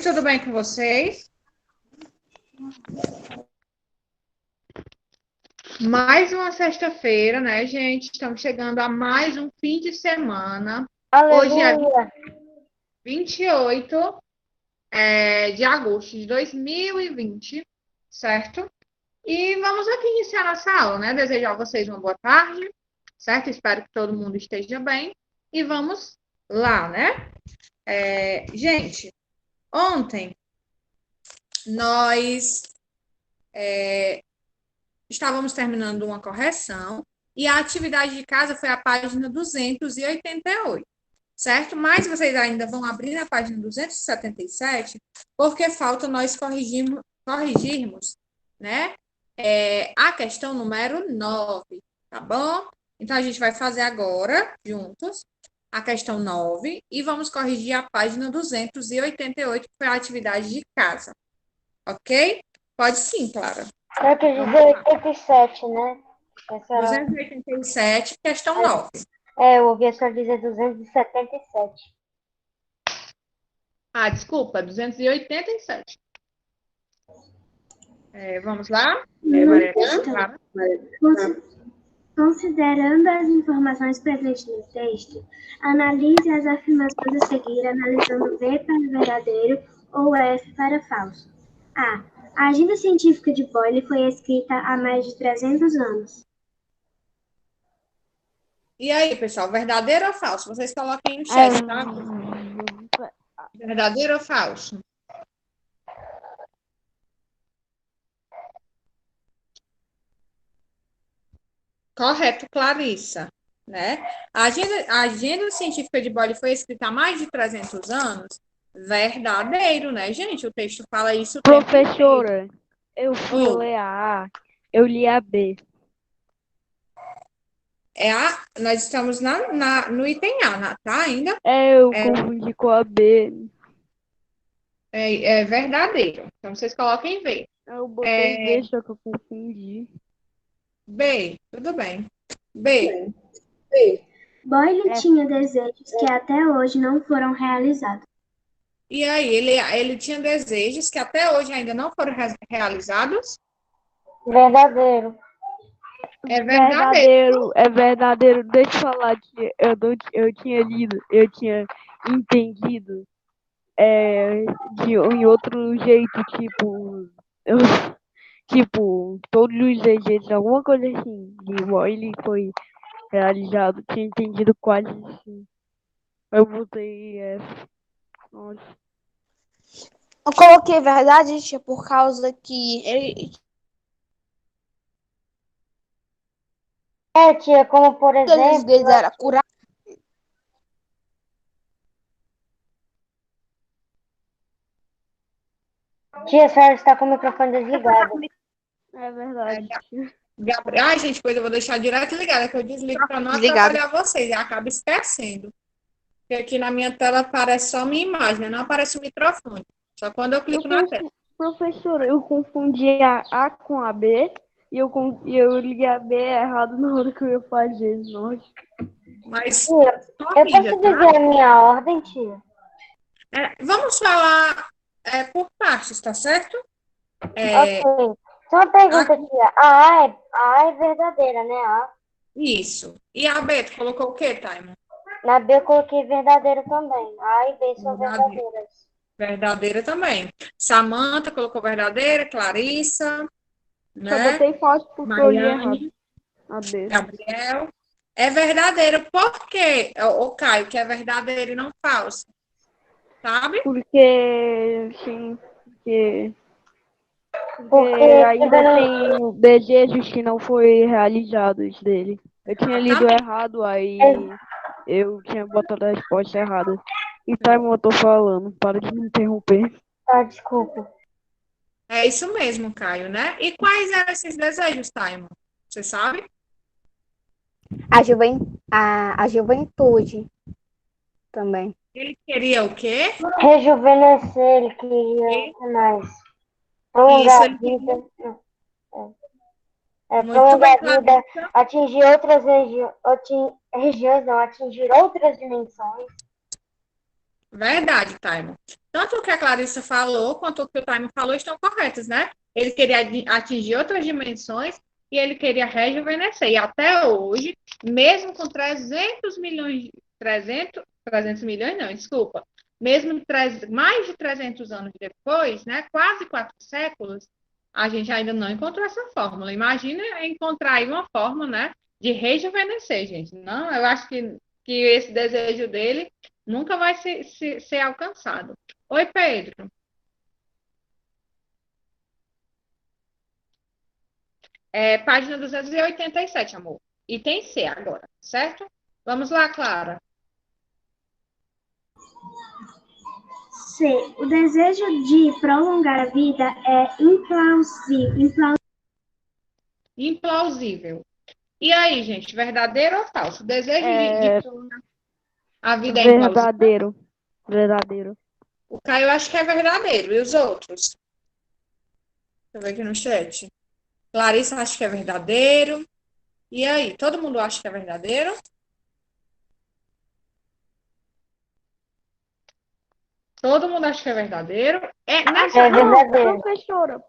Tudo bem com vocês? Mais uma sexta-feira, né, gente? Estamos chegando a mais um fim de semana. Hoje é Aleluia! 28 de agosto de 2020, certo? E vamos aqui iniciar nossa aula, né? Desejar a vocês uma boa tarde, certo? Espero que todo mundo esteja bem. E vamos lá, né? Gente, ontem nós estávamos terminando uma correção e a atividade de casa foi a página 288, certo? Mas vocês ainda vão abrir na página 277, porque falta nós corrigirmos, né? A questão número 9, tá bom? Então, a gente vai fazer agora, juntos, a questão 9 e vamos corrigir a página 288, que foi a atividade de casa, ok? Pode sim, Clara. Eu quis dizer 87, né? Essa era... 287, questão 9. eu ouvi a senhora dizer 277. Ah, desculpa, 287. Vamos lá? Maria Clara. Considerando as informações presentes no texto, analise as afirmações a seguir, analisando V para verdadeiro ou F para falso. A. A agenda científica de Boyle foi escrita há mais de 300 anos. E aí, pessoal, verdadeiro ou falso? Vocês coloquem no chat, tá? Verdadeiro ou falso? Correto, Clarissa. Né? A agenda científica de Boyle foi escrita há mais de 300 anos? Verdadeiro, né, gente? O texto fala isso. Professora, eu fui ler a A, eu li a B. Nós estamos no item A, tá? Ainda? Eu confundi com a B. É verdadeiro. Então, vocês coloquem V. Eu botei B, só que eu confundi. B, tudo bem. B. Boyle tinha desejos que até hoje não foram realizados. E aí, ele tinha desejos que até hoje ainda não foram realizados? Verdadeiro. É verdadeiro. É verdadeiro. Deixa eu falar que eu tinha lido, eu tinha entendido em outro jeito, tipo, todos os desejos, alguma coisa assim, de Boyle foi realizado, tinha entendido quase assim. Eu botei F. Nossa. Eu coloquei verdade, tia, por causa que ele... Tia, como por exemplo... deles era curar. Tia, a senhora está com o microfone desligado. É verdade. Ai, gente, pois eu vou deixar direto ligado, que eu desligo para não atrapalhar vocês, e acaba esquecendo. Porque aqui na minha tela aparece só minha imagem, né? Não aparece o microfone. Só quando eu clico na tela. Professora, eu confundi a A com a B e eu liguei a B errado na hora que eu ia fazer. Nossa. Mas Tia, eu posso dizer a minha ordem, tia? vamos falar por partes, tá certo? Ok. Só uma pergunta, tia. A A é verdadeira, né? A. Isso. E a B, tu colocou o quê, Taimo? Na B eu coloquei verdadeiro também. A e B são verdadeiras. Verdadeira também. Samanta colocou verdadeira, Clarissa, né? Só botei falso porque eu li errado. Mariane, A B. Gabriel. É verdadeiro. Por quê, ô Caio, que é verdadeiro e não falso? Sabe? Porque ainda tem desejos que não foram realizados dele. Eu tinha lido errado, aí eu tinha botado a resposta errada. E Taimon, eu tô falando, para de me interromper. Ah, desculpa. É isso mesmo, Caio, né? E quais eram esses desejos, Taimon? Você sabe? A juventude também. Ele queria o quê? Rejuvenescer, ele queria o que mais? Prolongar a vida. Prolongar a vida, atingir outras regiões, não, atingir outras dimensões. Verdade, Taimo. Tanto o que a Clarissa falou, quanto o que o Taimo falou estão corretos, né? Ele queria atingir outras dimensões e ele queria rejuvenescer. E até hoje, mesmo com 300 milhões, 300 milhões não, desculpa, mesmo mais de 300 anos depois, né, quase 4 séculos, a gente ainda não encontrou essa fórmula. Imagina encontrar aí uma forma, né, de rejuvenescer, gente. Não, eu acho que esse desejo dele nunca vai ser alcançado. Oi, Pedro. Página 287, amor. Item C agora, certo? Vamos lá, Clara. C. O desejo de prolongar a vida é Implausível. E aí, gente, verdadeiro ou falso? O desejo de prolongar a vida é implausível? Verdadeiro. Verdadeiro. O Caio acho que é verdadeiro. E os outros? Deixa eu ver aqui no chat. Clarissa acha que é verdadeiro. E aí, todo mundo acha que é verdadeiro? Todo mundo acha que é verdadeiro? verdadeiro.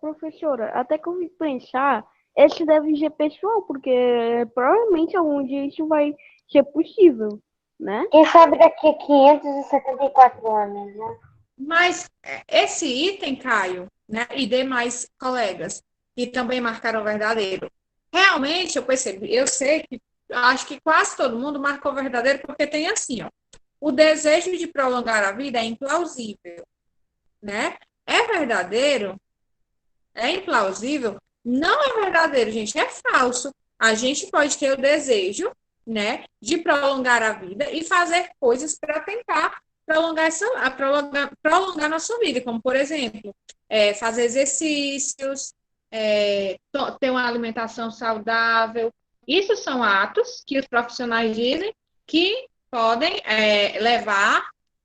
Professora, até que eu vim pensar, esse deve ser pessoal, porque provavelmente algum dia isso vai ser possível, né? Quem sabe daqui a 574 anos, né? Mas esse item, Caio, né, e demais colegas que também marcaram verdadeiro, realmente eu percebi, eu sei que acho que quase todo mundo marcou verdadeiro porque tem assim, ó, o desejo de prolongar a vida é implausível, né? É verdadeiro? É implausível? Não é verdadeiro, gente, é falso. A gente pode ter o desejo, né, de prolongar a vida e fazer coisas para tentar prolongar nossa vida, como, por exemplo, fazer exercícios, ter uma alimentação saudável. Isso são atos que os profissionais dizem que podem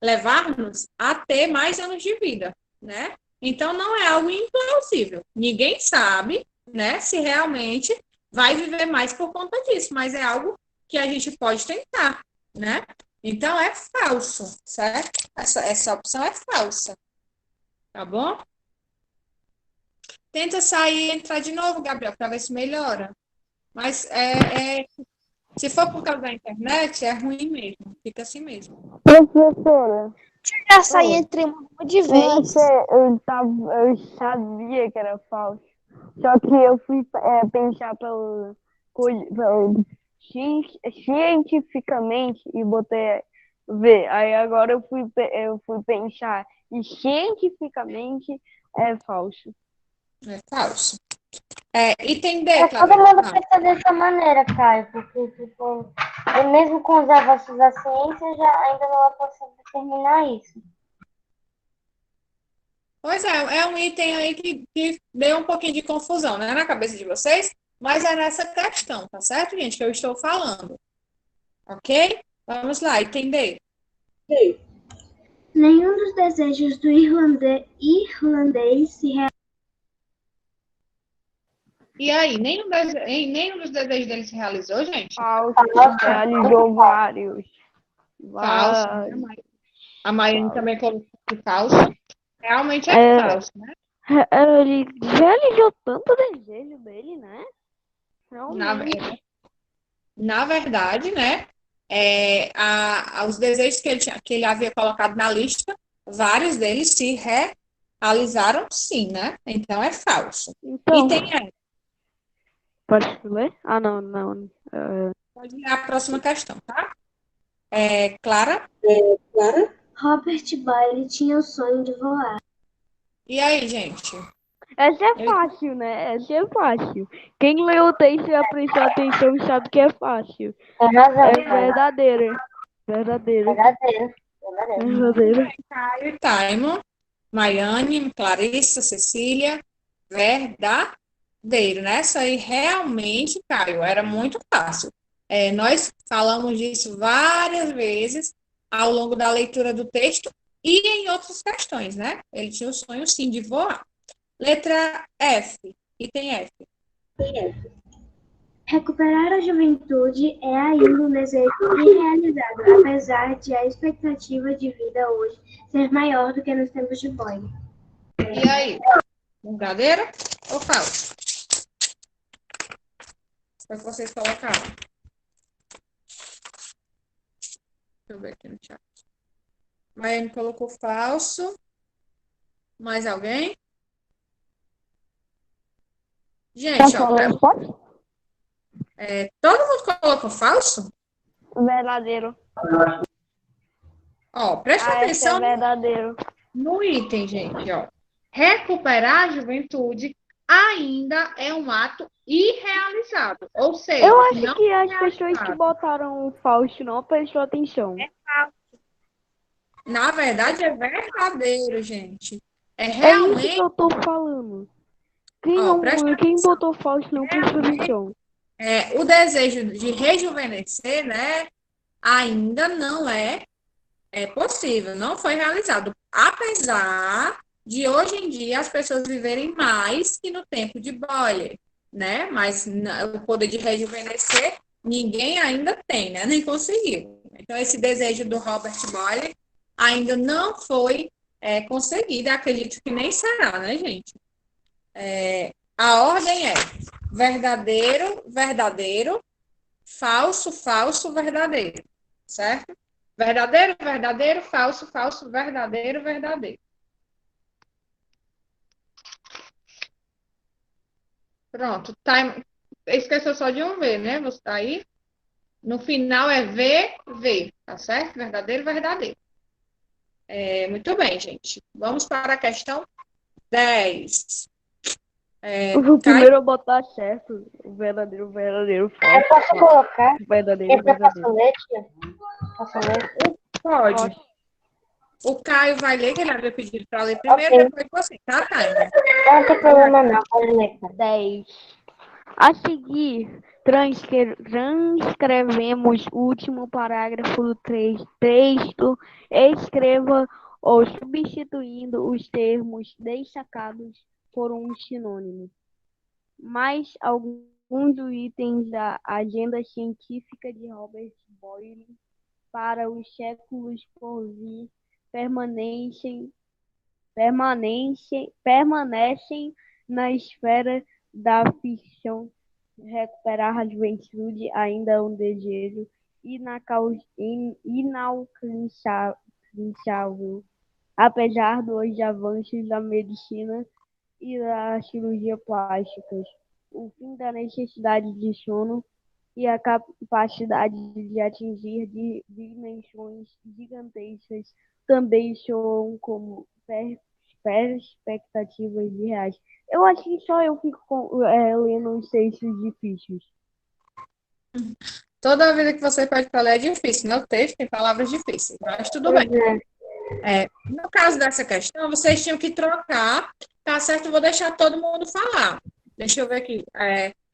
levar-nos a ter mais anos de vida, né? Então, não é algo implausível. Ninguém sabe, né, se realmente vai viver mais por conta disso, mas é algo que a gente pode tentar, né? Então, é falso, certo? Essa opção é falsa, tá bom? Tenta sair e entrar de novo, Gabriel, para ver se melhora. Mas se for por causa da internet, é ruim mesmo. Fica assim mesmo. Professora, Já saí entre uma de vez. eu sabia que era falso. Só que eu fui pensar pelo cientificamente e botei ver. Aí agora eu fui pensar e cientificamente é falso. É falso. Item D, Mas todo Clara. mundo pensa dessa maneira, Caio, porque, tipo, mesmo com os avanços da ciência, ainda não é possível determinar isso. Pois é um item aí que deu um pouquinho de confusão, né, na cabeça de vocês, mas é nessa questão, tá certo, gente, que eu estou falando. Ok? Vamos lá, item D. Nenhum dos desejos do irlandês se realiza. E aí, nenhum dos desejos dele se realizou, gente? Falso. Realizou vários. Falso. A Maiane também colocou que falso. Realmente é falso, né? Ele realizou tanto desejo dele, né? Realmente. Na verdade, né? Os desejos que ele havia colocado na lista, vários deles se realizaram sim, né? Então é falso. Então, E tem pode ler? Ah, não. pode ler a próxima questão, tá? Clara? Robert Boyle tinha o sonho de voar. E aí, gente? Essa é fácil, né? Essa é fácil. Quem leu o texto e prestou atenção sabe que é fácil. Tem razão. É verdadeiro. Verdadeiro. Caio, Taimo, Maiane, Clarissa, Cecília, verdadeiro, né? Isso aí realmente, Caio, era muito fácil. Nós falamos disso várias vezes ao longo da leitura do texto e em outras questões, né? Ele tinha o sonho, sim, de voar. Letra F, item F. Recuperar a juventude é ainda um desejo irrealizado, apesar de a expectativa de vida hoje ser maior do que nos tempos de Boyle. E aí? Verdadeiro ou falso? Foi o que vocês colocaram. Deixa eu ver aqui no chat. Maiane colocou falso. Mais alguém? Gente, ó, todo mundo colocou falso? Verdadeiro. Ó, presta Esse é atenção verdadeiro. no item, gente, ó. Recuperar a juventude ainda é um ato irrealizado. Ou seja, Eu acho não que as pessoas que realizado. botaram falso não prestou atenção. Na verdade, é verdadeiro, gente. É É isso que realmente. eu tô falando. Quem, Ó, presta quem atenção. botou falso não prestou atenção. O desejo de rejuvenescer, né, ainda não é possível, não foi realizado. Apesar de hoje em dia as pessoas viverem mais que no tempo de Boyle, né? Mas o poder de rejuvenescer ninguém ainda tem, né? Nem conseguiu. Então, esse desejo do Robert Boyle ainda não foi conseguido. Acredito que nem será, né, gente? A ordem é verdadeiro, verdadeiro, falso, falso, verdadeiro, certo? Verdadeiro, verdadeiro, falso, falso, verdadeiro, verdadeiro. Pronto. Time. Esqueceu só de um V, né? Você tá aí? No final é V, V, tá certo? Verdadeiro, verdadeiro. Muito bem, gente. Vamos para a questão 10. O primeiro eu botar certo. O verdadeiro, falso. Eu posso colocar? Verdadeiro, Esse eu posso verdadeiro. ler, tia? Posso ler? Pode. O Caio vai ler, que ele havia pedido para ler primeiro, Ok. depois você, tá, Caio? Não tem problema não, pode ler, cara. 10. A seguir, transcrevemos o último parágrafo do texto. Escreva ou substituindo os termos destacados por um sinônimo. Mais alguns dos itens da agenda científica de Robert Boyle para os séculos por vir permanecem na esfera da ficção. Recuperar a juventude ainda é um desejo inalcançável, apesar dos avanços da medicina e da cirurgia plásticas. O fim da necessidade de sono e a capacidade de atingir dimensões gigantescas também soam como perspectivas reais. Eu acho que só eu fico lendo os textos difíceis. Toda vida que você pede para ler é difícil, né? O texto tem palavras difíceis, mas tudo bem. No caso dessa questão, vocês tinham que trocar, tá certo? Eu vou deixar todo mundo falar. Deixa eu ver aqui.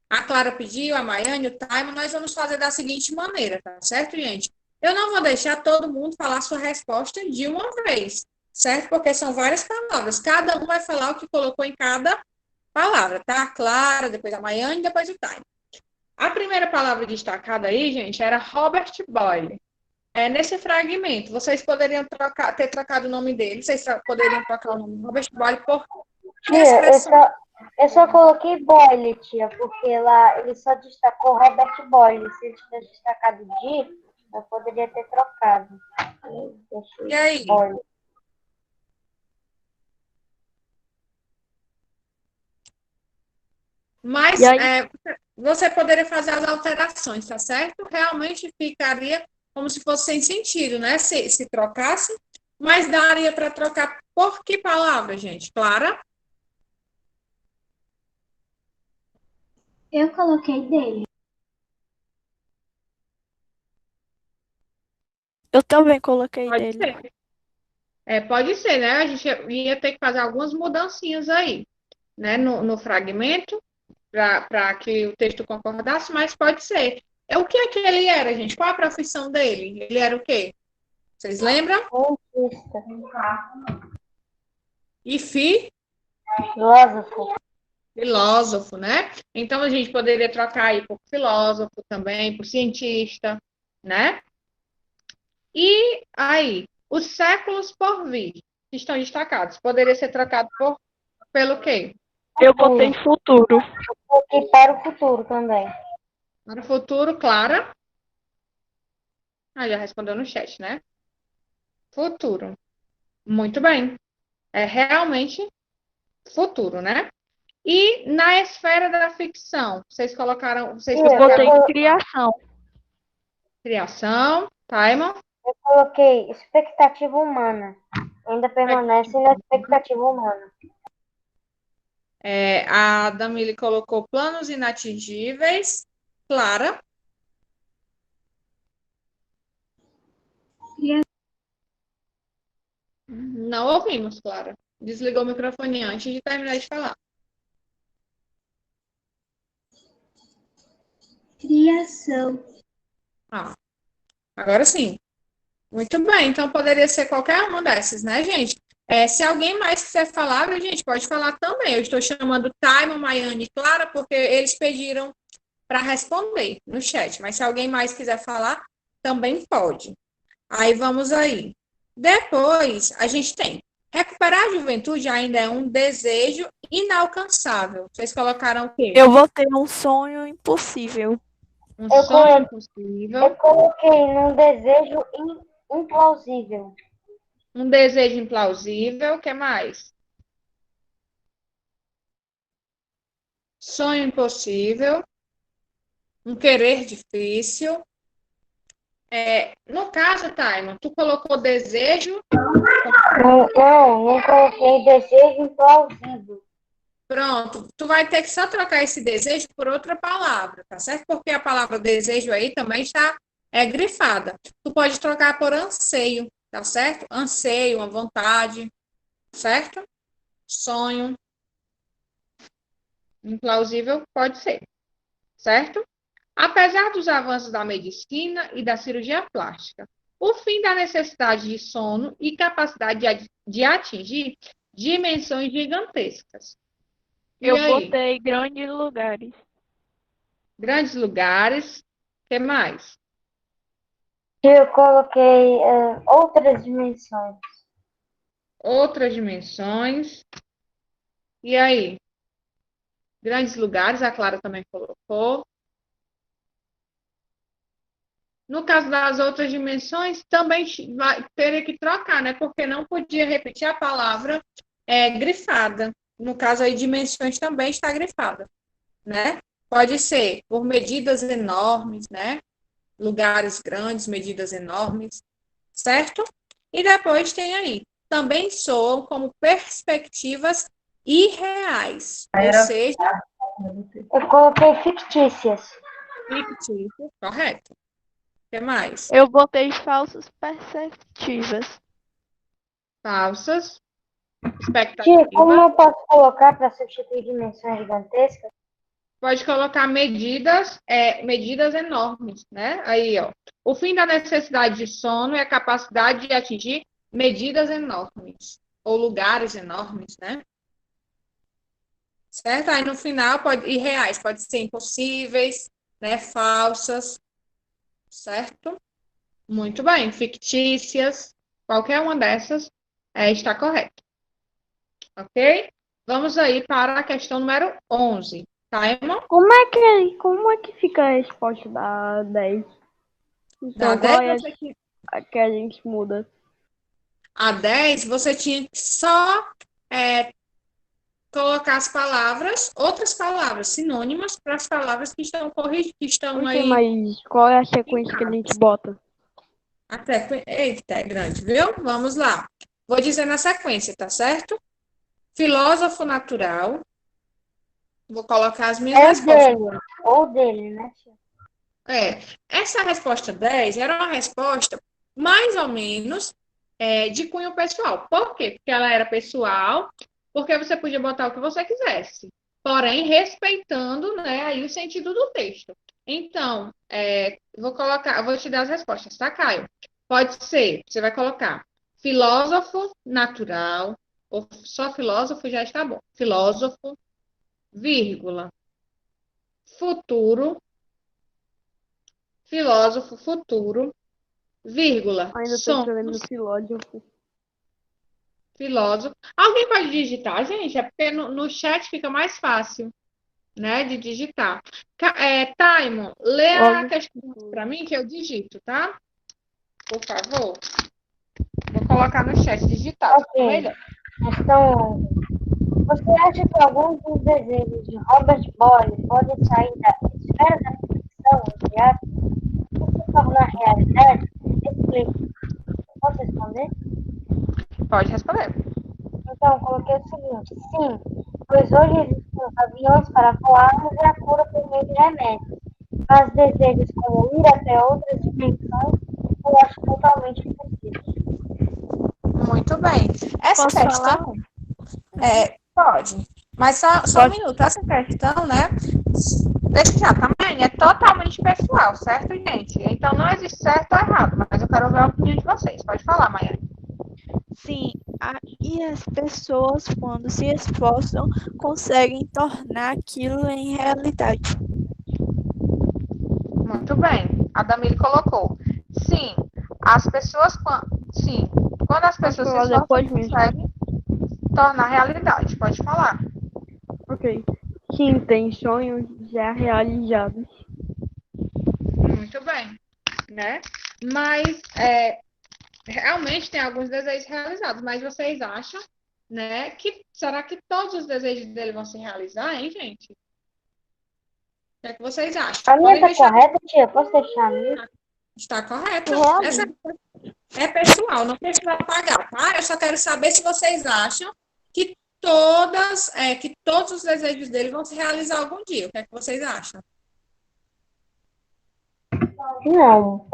A Clara pediu, a Maiane, o Taimo, nós vamos fazer da seguinte maneira, tá certo, gente? Eu não vou deixar todo mundo falar sua resposta de uma vez, certo? Porque são várias palavras. Cada um vai falar o que colocou em cada palavra, tá? A Clara, depois a Maiane, depois o Taimo. A primeira palavra destacada aí, gente, era Robert Boyle. Nesse fragmento, vocês poderiam ter trocado o nome dele, vocês poderiam trocar o nome de Robert Boyle por Tia, eu só coloquei Boyle, tia, porque lá ele só destacou Robert Boyle. Se ele tivesse destacado Di, eu poderia ter trocado. E aí? Boyle. Mas E aí? você poderia fazer as alterações, tá certo? Realmente ficaria como se fosse sem sentido, né? Se trocasse, mas daria para trocar por que palavra, gente? Clara? Eu coloquei dele. Eu também coloquei Pode dele. ser. Pode ser, né? A gente ia ter que fazer algumas mudancinhas aí, né? No fragmento, para que o texto concordasse, mas pode ser. O que é que ele era, gente? Qual a profissão dele? Ele era o quê? Vocês lembram? E Filósofo. filósofo, né? Então a gente poderia trocar aí por filósofo também, por cientista, né? E aí, Os séculos por vir, que estão destacados, poderia ser trocado pelo quê? Eu botei futuro. Coloquei para o futuro também. Para o futuro, Clara. Já respondeu no chat, né? Futuro. Muito bem. É realmente futuro, né? E na esfera da ficção, vocês colocaram. Eu botei criação. Criação, Taimon. Eu coloquei expectativa humana. Ainda permanece na expectativa humana. A Damile colocou planos inatingíveis. Clara. Não ouvimos, Clara. Desligou o microfone antes de terminar de falar. Criação. Agora sim. Muito bem. Então, poderia ser qualquer uma dessas, né, gente? Se alguém mais quiser falar, a gente pode falar também. Eu estou chamando Taimon, Maiane e Clara, porque eles pediram para responder no chat. Mas se alguém mais quiser falar, também pode. Aí, vamos aí. Depois, a gente tem recuperar a juventude ainda é um desejo inalcançável. Vocês colocaram o quê? Eu botei um sonho impossível. Um sonho impossível. Eu coloquei num desejo implausível. Um desejo implausível. O que mais? Sonho impossível. Um querer difícil. No caso, Taimon, tu colocou desejo. Não coloquei desejo implausível. Pronto, tu vai ter que só trocar esse desejo por outra palavra, tá certo? Porque a palavra desejo aí também está grifada. Tu pode trocar por anseio, tá certo? Anseio, uma vontade, certo? Sonho. Implausível pode ser, certo? Apesar dos avanços da medicina e da cirurgia plástica, o fim da necessidade de sono e capacidade de atingir dimensões gigantescas. Eu botei grandes lugares. Grandes lugares. O que mais? Eu coloquei outras dimensões. Outras dimensões. E aí? Grandes lugares, a Clara também colocou. No caso das outras dimensões, também teria que trocar, né? Porque não podia repetir a palavra grifada. No caso aí, dimensões também está grifada, né? Pode ser por medidas enormes, né? Lugares grandes, medidas enormes, certo? E depois tem aí, também soam como perspectivas irreais, ou seja... Eu coloquei fictícias. Fictícias, correto. O que mais? Eu botei falsas perspectivas. Falsas expectativas. Tia, como eu posso colocar para substituir dimensões gigantescas? Pode colocar medidas enormes, né? Aí, ó. O fim da necessidade de sono é a capacidade de atingir medidas enormes, ou lugares enormes, né? Certo? Aí no final, irreais, pode ser impossíveis, né? Falsas, certo? Muito bem. Fictícias, qualquer uma dessas está correta. Ok? Vamos aí para a questão número 11. Taimon? Como é que fica a resposta da 10? Então, Da qual 10, é a que a gente muda? A 10, você tinha que só colocar as palavras, outras palavras sinônimas para as palavras que estão corrigidas, que estão aí. Mas qual é a sequência que a gente bota? Eita, é grande, viu? Vamos lá. Vou dizer na sequência, tá certo? Filósofo natural. Vou colocar as minhas respostas. Ou dele, né, tia? Essa resposta 10 era uma resposta mais ou menos de cunho pessoal. Por quê? Porque ela era pessoal, porque você podia botar o que você quisesse, porém respeitando, né, aí o sentido do texto. Então, vou te dar as respostas, tá, Caio? Pode ser, você vai colocar filósofo natural, ou só filósofo já está bom. Filósofo, vírgula, futuro, filósofo futuro, vírgula, Ainda tô escrevendo no filósofo. filósofo. Alguém pode digitar, gente? É porque no chat fica mais fácil, né, de digitar. Taimon, lê a Óbvio. questão para mim que eu digito, tá? Por favor. Vou colocar no chat digitado. Ok. Melhor. Questão 11. Você acha que alguns dos desejos de Robert Boyle podem sair da esfera da ficção, entre aspas, e se tornar realidade? Explique. Posso responder? Pode responder. Então, eu coloquei o seguinte: sim, pois hoje existem aviões para voarmos e a cura por meio de remédios. Mas desejos como ir até outras dimensões, eu acho totalmente impossível. Muito bem. Essa Posso questão, pode. Mas só um minuto. Essa questão, né? Deixa já, também é totalmente pessoal, certo, gente? Então não existe certo ou errado, mas eu quero ver a opinião de vocês. Pode falar, Maia. Sim, e as pessoas, quando se esforçam, conseguem tornar aquilo em realidade. Muito bem. A Damile colocou. Sim, as pessoas, sim, quando as Posso pessoas se falar esforçam, depois mesmo? conseguem tornar realidade. Pode falar. Ok. Sim, tem sonhos já realizados. Muito bem, né? Mas realmente tem alguns desejos realizados, mas vocês acham, né, que será que todos os desejos dele vão se realizar, hein, gente? O que é que vocês acham? A minha Podem tá deixar. correta, tia? Posso deixar a minha? Está correto. Essa Realmente. é pessoal, não precisa pagar, tá? Eu só quero saber se vocês acham que todos os desejos dele vão se realizar algum dia. O que é que vocês acham? Não.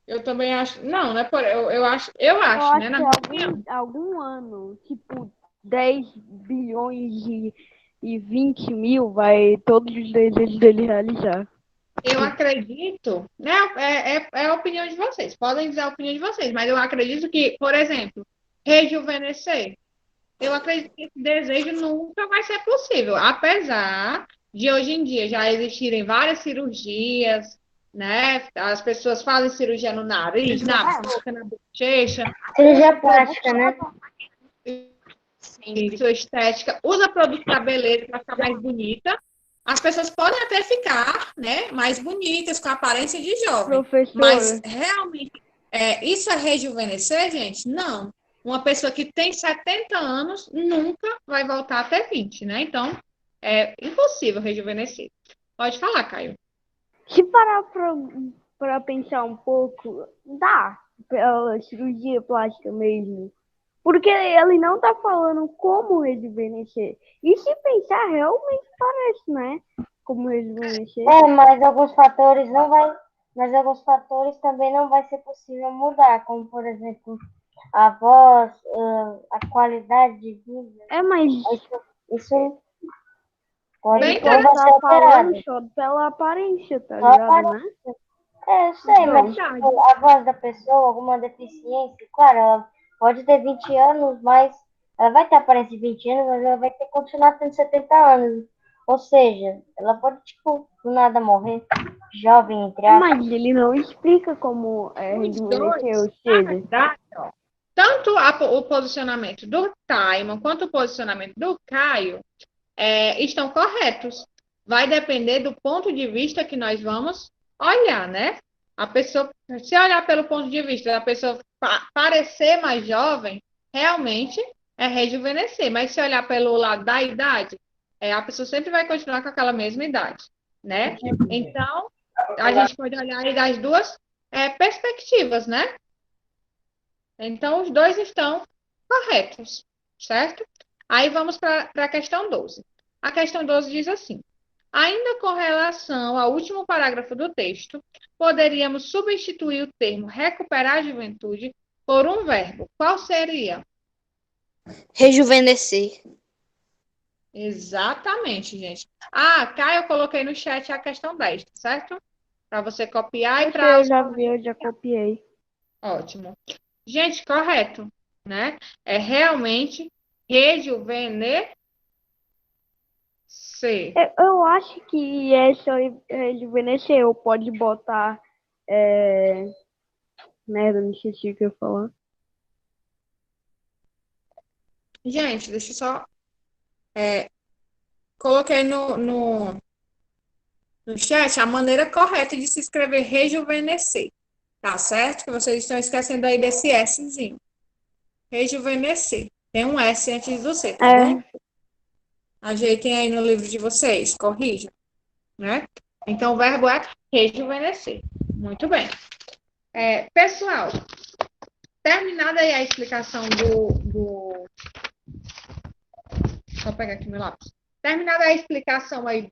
Eu também acho. Não, né? Eu acho, Eu né? acho Na que minha opinião. algum ano, tipo 10 bilhões e 20 mil, vai todos os desejos dele realizar. Eu acredito, né? É a opinião de vocês. Podem dizer a opinião de vocês, mas eu acredito que, por exemplo, rejuvenescer. Eu acredito que esse desejo nunca vai ser possível, apesar de hoje em dia já existirem várias cirurgias, né? As pessoas fazem cirurgia no nariz, na boca, na bochecha, Cirurgia plástica, né? sua estética, usa produto para beleza para ficar mais bonita. As pessoas podem até ficar, né, mais bonitas, com a aparência de jovem. Mas Professora, realmente, isso é rejuvenescer, gente? Não. Uma pessoa que tem 70 anos nunca vai voltar até 20, né? Então, é impossível rejuvenescer. Pode falar, Caio. se parar pra pensar um pouco, dá pela cirurgia plástica mesmo. Porque ele não tá falando como rejuvenescer. E se pensar, realmente parece, né? Como rejuvenescer. Mas alguns fatores não vai, mas alguns fatores também não vai ser possível mudar, como por exemplo a voz, a qualidade de vida. Mas Isso pode Bem não vai ser tá falando alterado. só pela aparência, tá Só ligado, né? eu sei, mas verdade. tipo, a voz da pessoa, alguma deficiência, claro, ela pode ter 20 anos, mas ela vai ter aparência de 20 anos, mas ela vai ter que continuar tendo 70 anos. Ou seja, ela pode, tipo, do nada morrer jovem, entre aspas. Mas ele não explica como Os rejuvenescer, dois, ou na seja, verdade, ó, tanto o posicionamento do Taimon quanto o posicionamento do Caio estão corretos. Vai depender do ponto de vista que nós vamos olhar, né? A pessoa, se olhar pelo ponto de vista da pessoa parecer mais jovem, realmente é rejuvenescer. Mas se olhar pelo lado da idade, a pessoa sempre vai continuar com aquela mesma idade, né? Então, a gente pode olhar aí das duas perspectivas, né? Então, os dois estão corretos, certo? Aí vamos para a questão 12. A questão 12 diz assim: ainda com relação ao último parágrafo do texto, poderíamos substituir o termo recuperar a juventude por um verbo. Qual seria? Rejuvenescer. Exatamente, gente. Caio, eu coloquei no chat a questão 10, certo? Para você copiar e para. eu já vi, eu já copiei. Ótimo. Gente, correto, né? É realmente rejuvenescer. Eu acho que é só rejuvenescer, ou pode botar Merda, me esqueci o que eu ia falar. Gente, deixa eu só. Coloquei no chat a maneira correta de se escrever rejuvenescer. Tá certo? Que vocês estão esquecendo aí desse Szinho. Rejuvenescer. Tem um S antes do C, tá bom? Ajeitem aí no livro de vocês, corrijam, né? Então, o verbo é rejuvenescer. Muito bem. Pessoal, terminada aí a explicação Só pegar aqui meu lápis. Terminada a explicação aí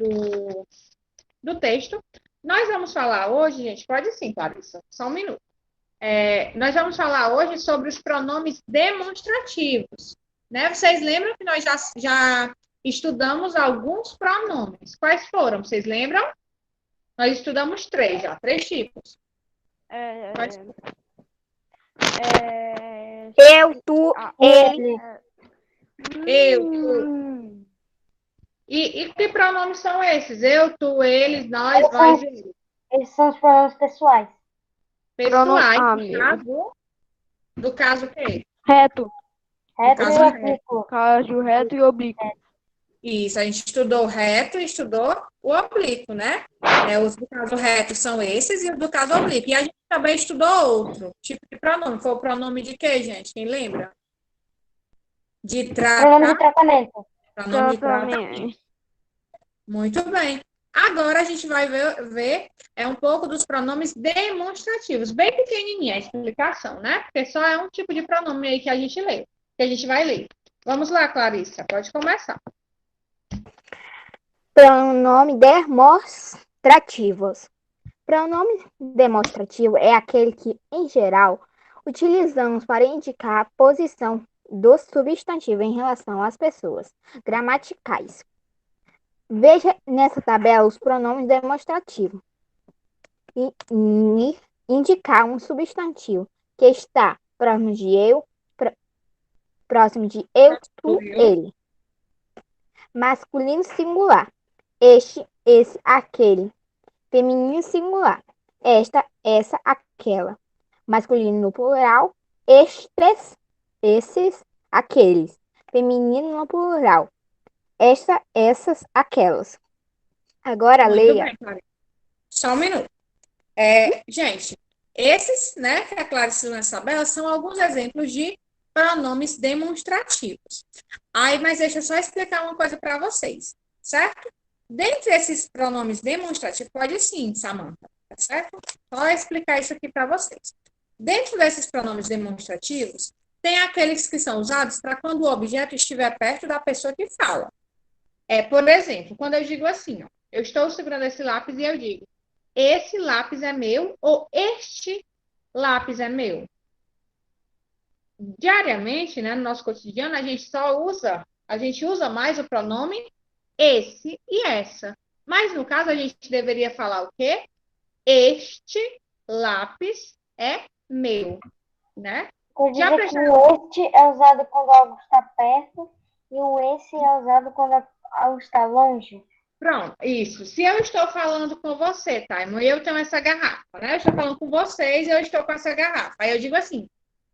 do texto, nós vamos falar hoje, gente, pode sim, Clarissa, só um minuto. Nós vamos falar hoje sobre os pronomes demonstrativos, né? Vocês lembram que nós já estudamos alguns pronomes. Quais foram? Vocês lembram? Nós estudamos 3 já, 3 tipos. Eu, tu, ele. Eu, tu. E que pronomes são esses? Eu, tu, eles, nós, vós, eles. Esses são os pronomes pessoais. Pessoais, Amigo. do caso o quê? Reto. Reto caso e oblíquo. Caso reto e oblíquo. Isso, a gente estudou o reto e estudou o oblíquo, né? Os do caso reto são esses e os do caso oblíquo. E a gente também estudou outro tipo de pronome. Foi o pronome de quê, gente? Quem lembra? De Pronome de tratamento. Pronome de tratamento. Muito bem. Agora a gente vai ver um pouco dos pronomes demonstrativos. Bem pequenininha a explicação, né? Porque só é um tipo de pronome aí que a gente lê, que a gente vai ler. Vamos lá, Clarissa, pode começar. Pronome demonstrativos. Pronome demonstrativo é aquele que, em geral, utilizamos para indicar a posição do substantivo em relação às pessoas gramaticais. Veja nessa tabela os pronomes demonstrativos. Indicar um substantivo que está próximo de eu, tu, ele. Masculino singular. Este, esse, aquele. Feminino singular. Esta, essa, aquela. Masculino no plural. Estes, esses, aqueles. Feminino no plural. Esta, essas, aquelas. Agora Muito leia. bem, Clarissa. Só um minuto. Gente, esses, né, que a Clarice nessa tabela, são alguns exemplos de pronomes demonstrativos. Mas deixa eu só explicar uma coisa para vocês, certo? Dentre esses pronomes demonstrativos, pode sim, Samantha, tá certo? Só explicar isso aqui para vocês. Dentro desses pronomes demonstrativos, tem aqueles que são usados para quando o objeto estiver perto da pessoa que fala. Por exemplo, quando eu digo assim, ó, eu estou segurando esse lápis e eu digo, esse lápis é meu ou este lápis é meu. Diariamente, né, no nosso cotidiano, a gente usa mais o pronome esse e essa. Mas, no caso, a gente deveria falar o quê? Este lápis é meu, né? Quer dizer que o este é usado quando algo está perto e o esse é usado quando algo está longe. Pronto, isso. Se eu estou falando com você, Taimo, e eu tenho essa garrafa, né? Eu estou falando com vocês e eu estou com essa garrafa. Aí eu digo assim,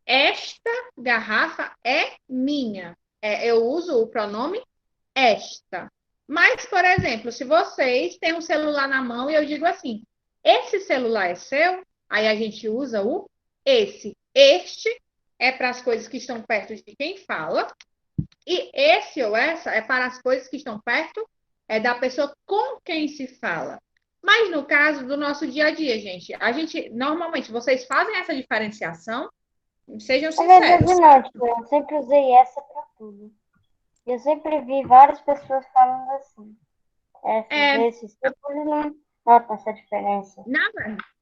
esta garrafa é minha. Eu uso o pronome esta. Mas, por exemplo, se vocês têm um celular na mão e eu digo assim, esse celular é seu, aí a gente usa o esse. Este é para as coisas que estão perto de quem fala, e esse ou essa é para as coisas que estão perto da pessoa com quem se fala. Mas no caso do nosso dia a dia, gente, normalmente, vocês fazem essa diferenciação? Sejam sinceros. É verdade, não, tipo, eu sempre usei essa para tudo. Eu sempre vi várias pessoas falando assim. Esses sempre não notam essa diferença.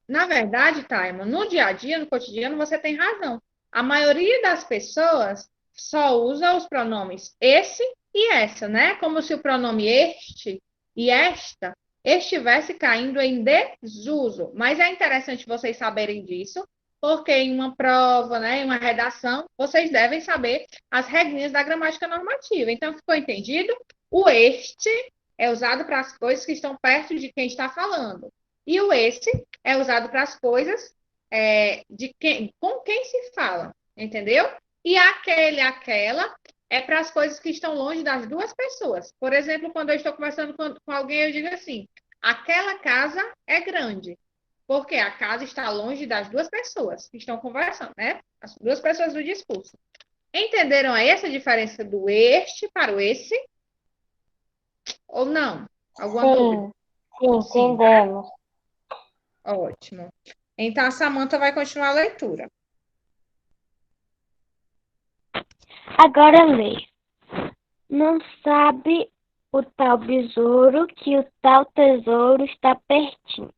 Na verdade, Taimo, no dia a dia, no cotidiano, você tem razão. A maioria das pessoas só usa os pronomes esse e essa, né? Como se o pronome este e esta estivesse caindo em desuso. Mas é interessante vocês saberem disso, porque em uma prova, né, em uma redação, vocês devem saber as regrinhas da gramática normativa. Então, ficou entendido? O este é usado para as coisas que estão perto de quem está falando. E o esse é usado para as coisas com quem se fala, entendeu? E aquele, aquela é para as coisas que estão longe das duas pessoas. Por exemplo, quando eu estou conversando com alguém, eu digo assim: aquela casa é grande, porque a casa está longe das duas pessoas que estão conversando, né? As duas pessoas do discurso. Entenderam aí essa diferença do este para o esse? Ou não? Alguma dúvida? Sim, entendemos. Ótimo. Então, a Samantha vai continuar a leitura. Agora lê. Não sabe o tal besouro que o tal tesouro está pertinho.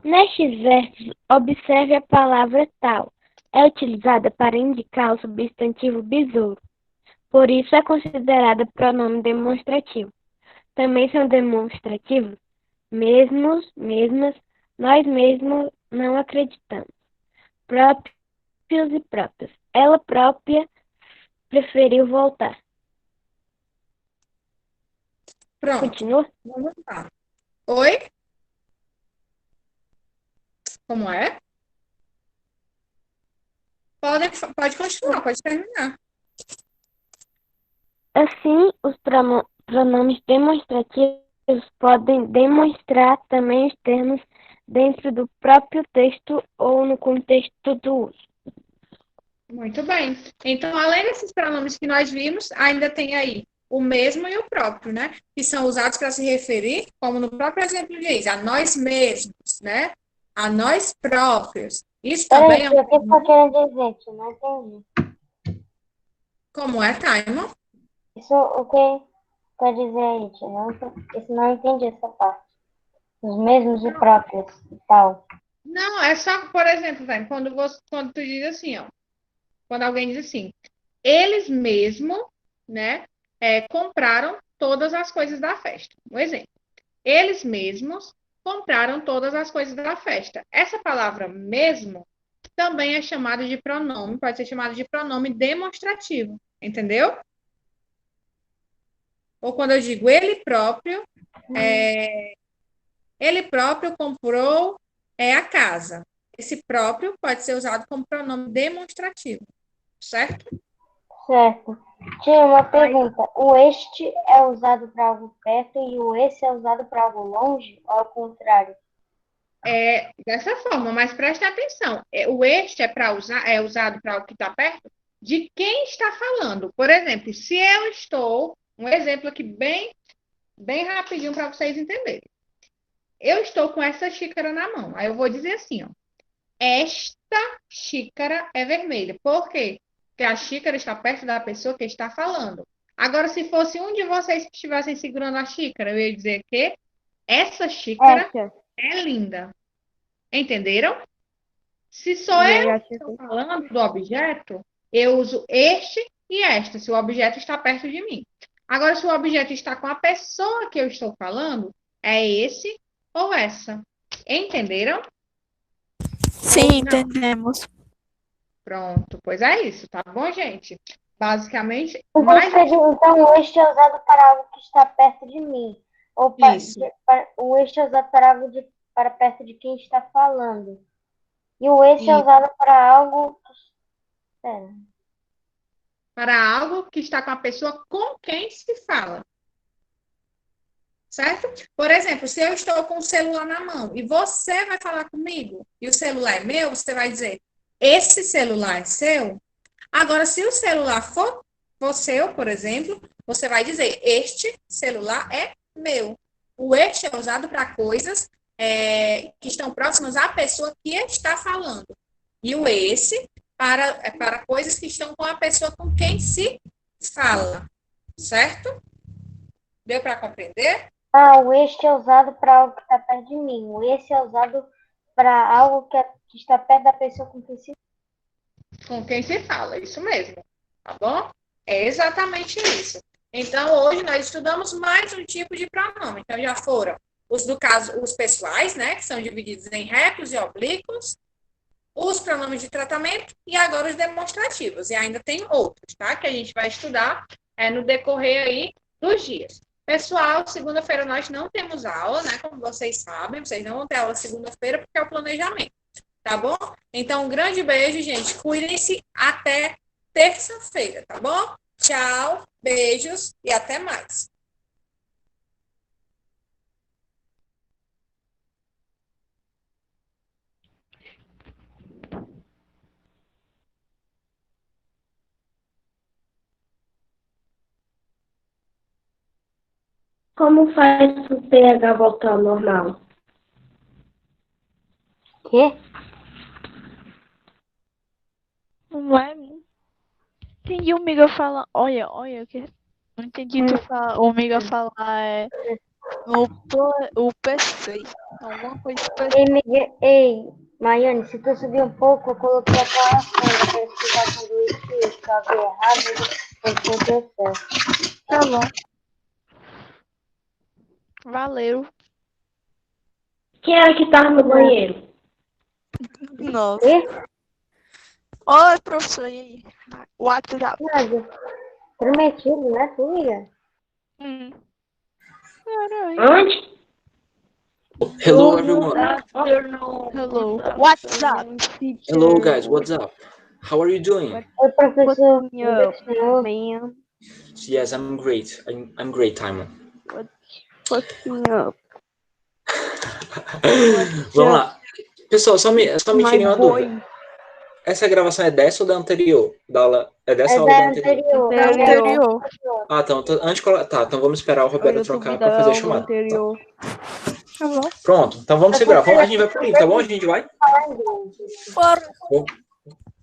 Nestes versos, observe a palavra tal. É utilizada para indicar o substantivo besouro. Por isso é considerada pronome demonstrativo. Também são demonstrativos mesmos, mesmas, nós mesmos não acreditamos. Próprios e próprias. Ela própria preferiu voltar. Pronto. Continua? Vamos lá. Oi? Como é? Pode continuar, pode terminar. Assim, os pronomes demonstrativos podem demonstrar também os termos dentro do próprio texto ou no contexto do uso. Muito bem. Então, além desses pronomes que nós vimos, ainda tem aí o mesmo e o próprio, né? Que são usados para se referir, como no próprio exemplo diz, a nós mesmos, né? A nós próprios. Isso também é Peraí, o que você está querendo dizer, tio? Não entendi. Como é, Taimo? Isso, o que quer dizer aí, tio? Isso não entendi essa parte. Os mesmos e próprios e tal. Não, é só, por exemplo, Taimo, quando tu diz assim, ó. Quando alguém diz assim, eles mesmos, né, compraram todas as coisas da festa. Um exemplo. Eles mesmos compraram todas as coisas da festa. Essa palavra mesmo também é chamada de pronome, pode ser chamada de pronome demonstrativo, entendeu? Ou quando eu digo ele próprio comprou a casa. Esse próprio pode ser usado como pronome demonstrativo, certo? Certo. Tinha uma pergunta. O este é usado para algo perto e o esse é usado para algo longe? Ou ao contrário? Dessa forma, mas preste atenção. O este é usado para o que está perto de quem está falando. Por exemplo, se eu estou, um exemplo aqui bem, bem rapidinho para vocês entenderem. Eu estou com essa xícara na mão. Aí eu vou dizer assim, ó. Esta xícara é vermelha. Por quê? Porque a xícara está perto da pessoa que está falando. Agora, se fosse um de vocês que estivessem segurando a xícara, eu ia dizer que essa xícara é linda. Entenderam? Se sou eu que estou falando do objeto, eu uso este e esta, se o objeto está perto de mim. Agora, se o objeto está com a pessoa que eu estou falando, é esse ou essa. Entenderam? Sim, entendemos. Pronto, pois é isso, tá bom, gente? Basicamente, Então, o este é usado para algo que está perto de mim. Ou o este é usado para algo para perto de quem está falando. E o esse é usado para algo. para algo que está com a pessoa com quem se fala. Certo? Por exemplo, se eu estou com o celular na mão e você vai falar comigo e o celular é meu, você vai dizer, esse celular é seu? Agora, se o celular for seu, por exemplo, você vai dizer, este celular é meu. O este é usado para coisas que estão próximas à pessoa que está falando. E o esse para coisas que estão com a pessoa com quem se fala. Certo? Deu para compreender? O este é usado para algo que está perto de mim. O esse é usado para algo que está perto da pessoa com quem se fala, isso mesmo. Tá bom? É exatamente isso. Então, hoje nós estudamos mais um tipo de pronome. Então, já foram os pessoais, né? Que são divididos em retos e oblíquos, os pronomes de tratamento e agora os demonstrativos. E ainda tem outros, tá? Que a gente vai estudar no decorrer aí dos dias. Pessoal, segunda-feira nós não temos aula, né? Como vocês sabem, vocês não vão ter aula segunda-feira porque é o planejamento. tá bom? Então, um grande beijo, gente. Cuidem-se até terça-feira, tá bom? Tchau, beijos e até mais. Como faz o pH voltar ao normal? Quê? Não é? Entendi o Miga falar. Olha, que. Não entendi tu falar. O Miga falar o PC. Alguma coisa do PC. Ei, Maiane, se tu subir um pouco, eu coloquei a tua senha para explicar tudo isso. Se eu ver errado, eu vou ter certo. Tá bom. Valeu. Quem era que tava no banheiro? Nossa. Quê? Oi, professor, e aí? WhatsApp. Nada. Prometido, né, filha? Caralho. Onde? Hello, everyone. Hello. WhatsApp. Hello, guys. What's up? How are you doing? Oi, professor. Man, Yes, I'm great. I'm great, Timon. fucking up. Vamos lá. Pessoal, só me tirem uma boy. dúvida. Essa gravação é dessa ou da anterior? Da aula, é dessa É aula da da anterior? anterior. Ah, então, antes de colocar. Tá, então vamos esperar o Roberto trocar para fazer a chamada. Anterior. Tá bom. Pronto, então vamos segurar. A gente vai pro livro, tá bom? A gente vai. Bora.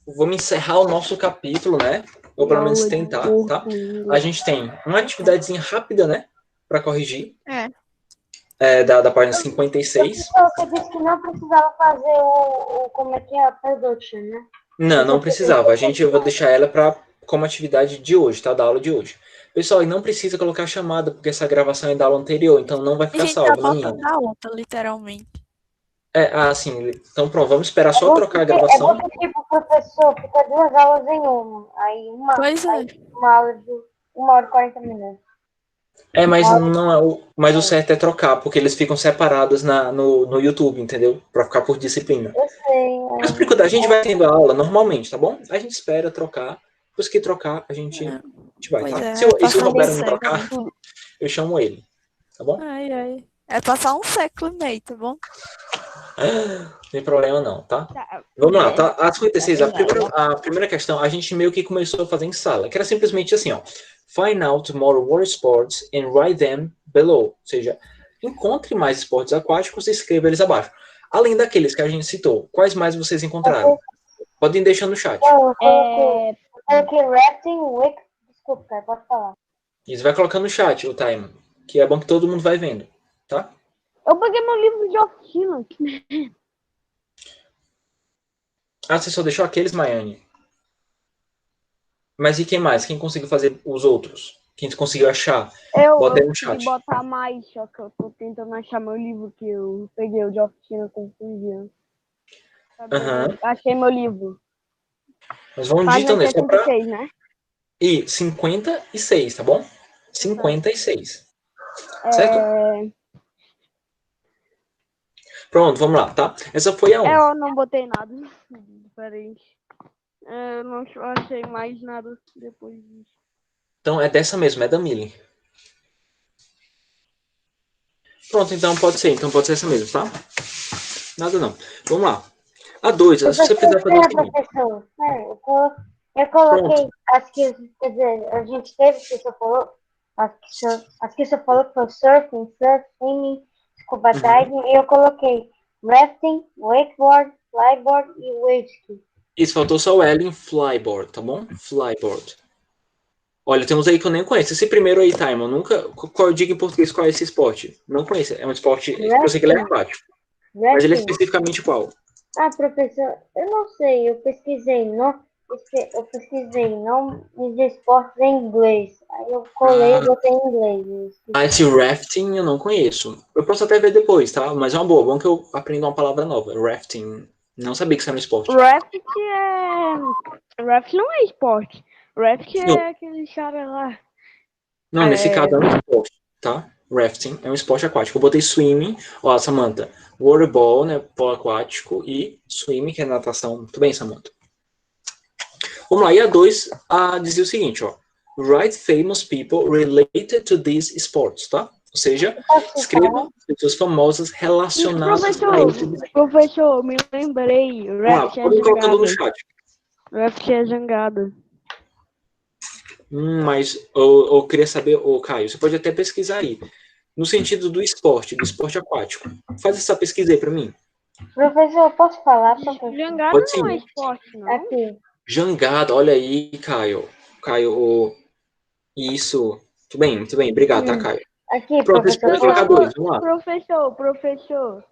Vamos encerrar o nosso capítulo, né? Ou pelo menos tentar, tá? A gente tem uma atividadezinha rápida, né? Para corrigir. Da página 56. Você disse que não precisava fazer como é que é a production, né? Não precisava. Eu vou deixar ela como atividade de hoje, tá? Da aula de hoje. Pessoal, e não precisa colocar chamada, porque essa gravação é da aula anterior, então não vai A ficar gente tá salvo. faltando da outra, literalmente. Sim. Então pronto, vamos esperar só trocar a gravação. É bom que tipo, o professor fica 2 aulas em uma. Aí Pois é. uma aula de 1h e 40 minutos. Mas não é mas o certo é trocar, porque eles ficam separados no YouTube, entendeu? Pra ficar por disciplina. Eu sei. Mas por enquanto, a gente vai tendo a aula normalmente, tá bom? A gente espera trocar. Depois que trocar, a gente vai, Pois tá? é, Se o passar Roberto um não trocar, eu chamo ele, tá bom? Ai. É passar um século e meio, tá bom? Não tem problema não, tá? Vamos lá, tá? A 56, a primeira questão, a gente meio que começou a fazer em sala, que era simplesmente assim, ó. Find out more water sports and write them below. Ou seja, encontre mais esportes aquáticos e escreva eles abaixo. Além daqueles que a gente citou, quais mais vocês encontraram? Podem deixar no chat. Eu coloquei rafting, wake... Desculpa, cara, pode falar. Isso, vai colocando no chat o time, que é bom que todo mundo vai vendo, tá? Eu peguei meu livro de oficina. Você só deixou aqueles, Maiane? Mas e quem mais? Quem conseguiu fazer os outros? Quem conseguiu achar? Bota aí no chat. Eu botar mais, só que eu tô tentando achar meu livro que eu peguei o de oficina confundindo. Achei meu livro. Mas vamos digitando aí, só pra... 56, né? E 56, tá bom? 56. Certo? Pronto, vamos lá, tá? Essa foi a 1. Eu não botei nada diferente. Eu não achei mais nada depois disso. Então é dessa mesmo, é da Millie. Pronto, então pode ser essa mesmo, tá? Nada não. Vamos lá. A 2, se você fizer fazer o seguinte. Professor, eu coloquei as que, quer dizer, a gente teve que você falou, as que você falou que foi surfing, swimming, scuba diving, e eu coloquei rafting, wakeboard, flyboard e wave ski. Isso, faltou só o L em flyboard, tá bom? Flyboard. Olha, temos aí que eu nem conheço. Esse primeiro aí, Time, eu nunca... Qual eu digo em português qual é esse esporte? Não conheço. É um esporte... Eu sei que ele é aquático. Mas ele é especificamente qual? Professor, eu não sei. Eu pesquisei nomes de esportes em inglês. Aí eu colei e botei em inglês. Esse rafting eu não conheço. Eu posso até ver depois, tá? Mas é uma boa. Bom que eu aprendo uma palavra nova. Rafting. Não sabia que isso era um esporte. Rafting não é esporte. Rafting é aquele cara lá. Não, nesse caso é um esporte, tá? Rafting é um esporte aquático. Eu botei swimming, ó, Samantha, waterball, né, polo aquático, e swimming, que é natação. Muito bem, Samantha. Vamos lá, e a 2 dizia o seguinte, ó. Write famous people related to these sports, tá? Ou seja, escreva pessoas famosas relacionadas a esses. Professor, me lembrei. Vamos lá, podem colocando no chat. Raft é jangada. Mas eu queria saber, Caio, você pode até pesquisar aí. No sentido do esporte aquático. Faz essa pesquisa aí para mim. Professor, posso falar, professor? Jangada não é esporte, não. Aqui. Jangada, olha aí, Caio. Isso. Muito bem. Obrigado, tá, Caio? Aqui, pronto, professor. Colocar 2, vamos lá. Professor.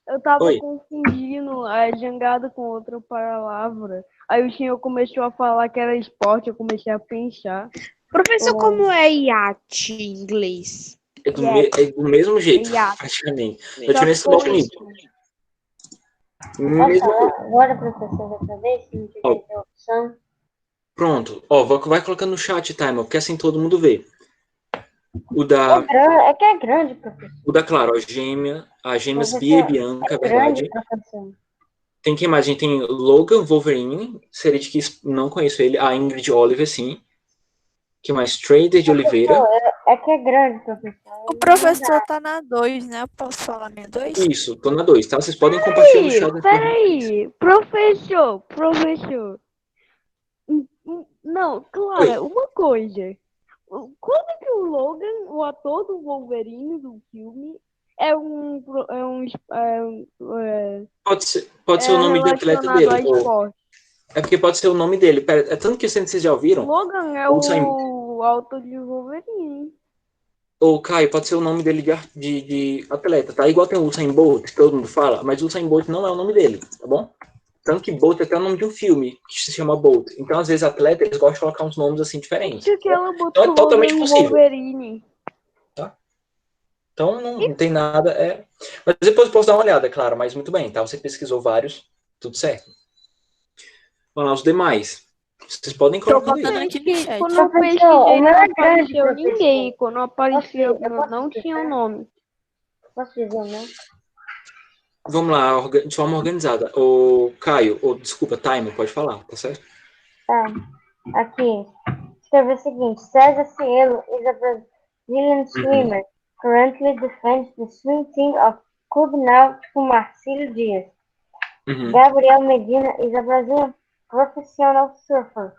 Eu tava confundindo a jangada com outra palavra. Aí o senhor começou a falar que era esporte, eu comecei a pensar. Professor, como é iate em inglês? É do mesmo jeito, praticamente. A diferença é bonita. Agora, professor, outra vez, se não tiver interrupção. Pronto. Ó, vai colocando no chat, Timer, porque assim todo mundo vê. O da... É que é grande, professor. O da Clara, a gêmeas Bia e Bianca, verdade. Professor. Tem quem mais? A gente tem Logan Wolverine, seria de que não conheço ele. A Ingrid Oliver, sim. Que mais? Trader de Oliveira. É que é grande, professor. O professor tá na 2, né? Eu posso falar minha 2? Isso, tô na 2, tá? Vocês podem compartilhar no chat. Peraí, professor. Não, Clara, uma coisa. Quando que o Logan, o ator do Wolverine do filme, pode ser o nome de atleta dele. É porque pode ser o nome dele. É tanto que vocês já ouviram. Logan é o autor de Wolverine. Ou Caio, pode ser o nome dele de atleta, tá? Igual tem o Usain Bolt, que todo mundo fala, mas o Usain Bolt não é o nome dele, tá bom? Tanto que Bolt é até o nome de um filme que se chama Bolt. Então, às vezes, atleta, eles gostam de colocar uns nomes assim diferentes. Então é totalmente possível. Wolverine. Tá? Então, não tem nada. Mas depois eu posso dar uma olhada, claro, mas muito bem, tá? Você pesquisou vários, tudo certo. Vamos lá, os demais. Vocês podem colocar aí. Quando eu pesquisei, não apareceu ninguém. Quando apareceu, não tinha o nome. Posso dizer o nome? Vamos lá, de forma organizada. Caio, desculpa, Timer, pode falar, tá certo? Tá. Aqui. Escreve o seguinte. César Cielo is a Brazilian swimmer. Currently defends the swim team of Clube Náutico Marcílio Dias. Gabriel Medina is a Brazilian professional surfer.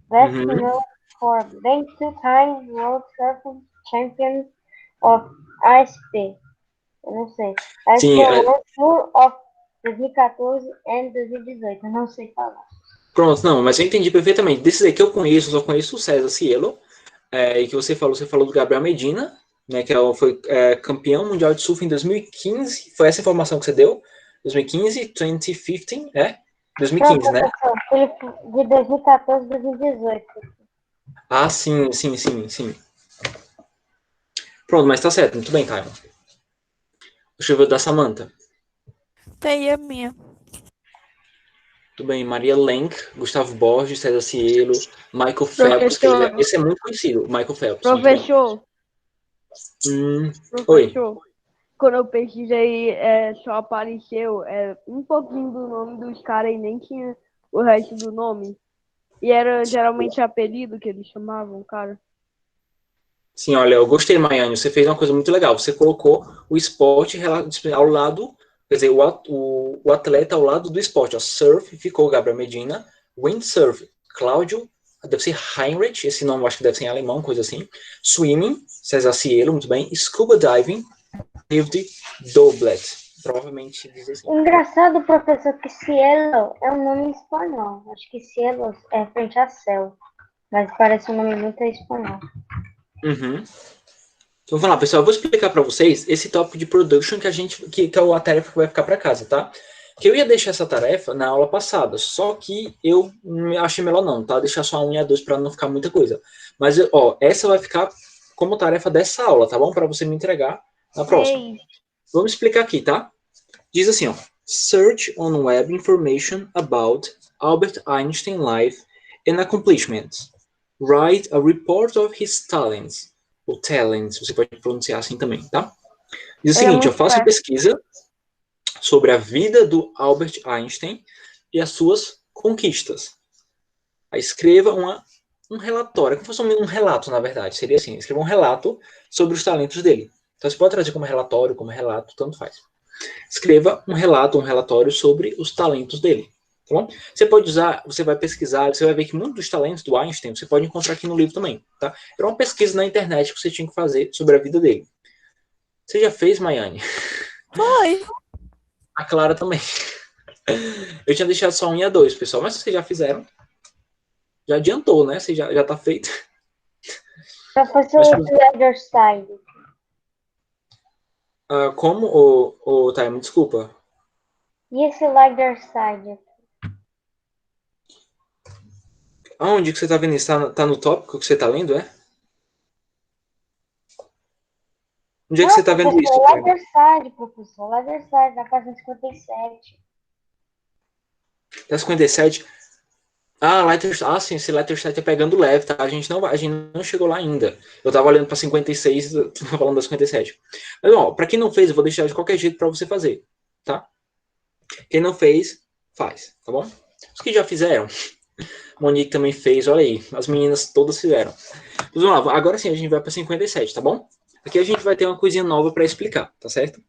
Best known for being 2-time World Surfing Champion of ISP. Eu não sei. Sim, Tour of 2014 e 2018. Eu não sei falar. Pronto, não, mas eu entendi perfeitamente. Desses aí que eu conheço, eu só conheço o César Cielo. E que você falou do Gabriel Medina, né, que foi campeão mundial de surf em 2015. Foi essa informação que você deu? 2015, 2015, 2015, não, né? Ele de 2014 e 2018. Ah, sim. Pronto, mas tá certo. Muito bem, Caio. Deixa eu ver o da Samantha. Tem a minha. Tudo bem, Maria Lenk, Gustavo Borges, César Cielo, Michael Phelps. Esse é muito conhecido, Michael Phelps. Professor. Oi. Quando eu pesquisei, só apareceu um pouquinho do nome dos caras e nem tinha o resto do nome. E era geralmente apelido que eles chamavam, cara. Sim, olha, eu gostei, Maiane. Você fez uma coisa muito legal. Você colocou o esporte ao lado, quer dizer, o atleta ao lado do esporte. Ó, surf ficou Gabriel Medina, windsurf, Cláudio, deve ser Heinrich, esse nome eu acho que deve ser em alemão, coisa assim. Swimming, César Cielo, muito bem. Scuba diving, David Doblet. Provavelmente diz assim. Engraçado, professor, que Cielo é um nome espanhol. Acho que Cielo é frente a céu. Mas parece um nome muito espanhol. Então, vamos lá, pessoal. Eu vou explicar para vocês esse tópico de production que é a tarefa que vai ficar para casa, tá? Que eu ia deixar essa tarefa na aula passada, só que eu achei melhor não, tá? Deixar só a 1 e a 2 para não ficar muita coisa. Mas, essa vai ficar como tarefa dessa aula, tá bom? Para você me entregar na próxima. Vamos explicar aqui, tá? Diz assim, Search on web information about Albert Einstein life and accomplishments. Write a report of his talents. ou talent, você pode pronunciar assim também, tá? Diz o seguinte, eu faço pesquisa sobre a vida do Albert Einstein e as suas conquistas. Aí escreva um relatório, como se fosse um relato, na verdade, seria assim, escreva um relato sobre os talentos dele. Então você pode trazer como relatório, como relato, tanto faz. Escreva um relato, um relatório sobre os talentos dele. Tá bom? Você pode usar, você vai pesquisar, você vai ver que muitos dos talentos do Einstein você pode encontrar aqui no livro também. Tá? Era uma pesquisa na internet que você tinha que fazer sobre a vida dele. Você já fez, Maiane? Foi. A Clara também. Eu tinha deixado só 1 e a 2, pessoal, mas vocês já fizeram. Já adiantou, né? Você já tá feito. Professor Lederstein. Como, o Time, desculpa. E esse Lederstein? Aonde que você tá vendo isso? Tá no tópico que você tá lendo, é? Onde é que você tá vendo isso? Lederstein, professor. Lederstein, na página 57. Tá 57? Sim, esse Letterstein tá pegando leve, tá? A gente não chegou lá ainda. Eu tava olhando pra 56, tô falando da 57. Mas, ó, pra quem não fez, eu vou deixar de qualquer jeito pra você fazer, tá? Quem não fez, faz, tá bom? Os que já fizeram, Monique também fez, olha aí, as meninas todas fizeram. Mas vamos lá, agora sim a gente vai pra 57, tá bom? Aqui a gente vai ter uma coisinha nova pra explicar, tá certo?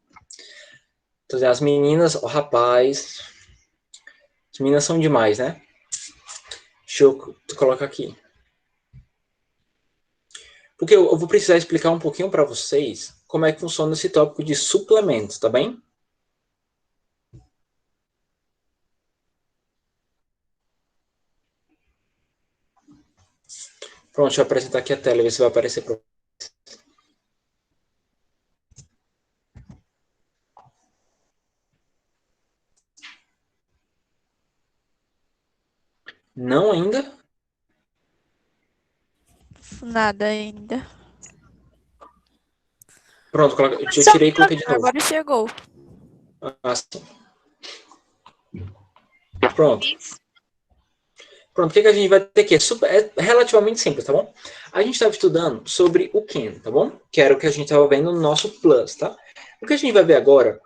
Então, as meninas, o rapaz, as meninas são demais, né? Deixa eu colocar aqui. Porque eu vou precisar explicar um pouquinho para vocês como é que funciona esse tópico de suplementos, tá bem? Pronto, deixa eu apresentar aqui a tela, ver se vai aparecer para vocês. Não ainda? Nada ainda. Pronto, eu tirei e coloquei de novo. Agora chegou. Sim. Pronto. Pronto, o que a gente vai ter aqui? É relativamente simples, tá bom? A gente estava estudando sobre o Ken, tá bom? Que era o que a gente estava vendo no nosso Plus, tá? O que a gente vai ver agora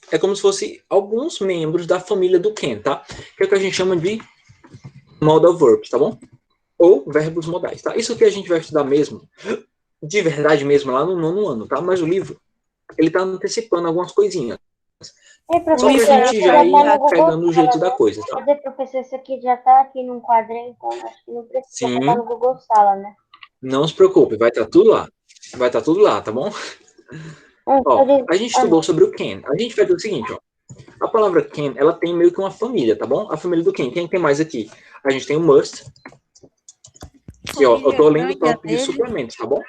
é como se fosse alguns membros da família do Ken, tá? Que é o que a gente chama de modal verbs, tá bom? Ou verbos modais, tá? Isso que a gente vai estudar mesmo, de verdade mesmo, lá no 9º ano, tá? Mas o livro, ele tá antecipando algumas coisinhas. Só pra gente já ir pegando o jeito da coisa, tá? Cadê, professor? Isso aqui já tá aqui num quadrinho, então acho que não precisa estar no Google Sala, né? Não se preocupe, vai estar tudo lá. Vai estar tudo lá, tá bom? Ó, a gente estudou sobre o Ken. A gente vai ver o seguinte, ó. A palavra Ken, ela tem meio que uma família, tá bom? A família do Ken. Quem tem mais aqui? A gente tem o must. Que, ó, eu tô lendo o tópico de suplementos, tá bom?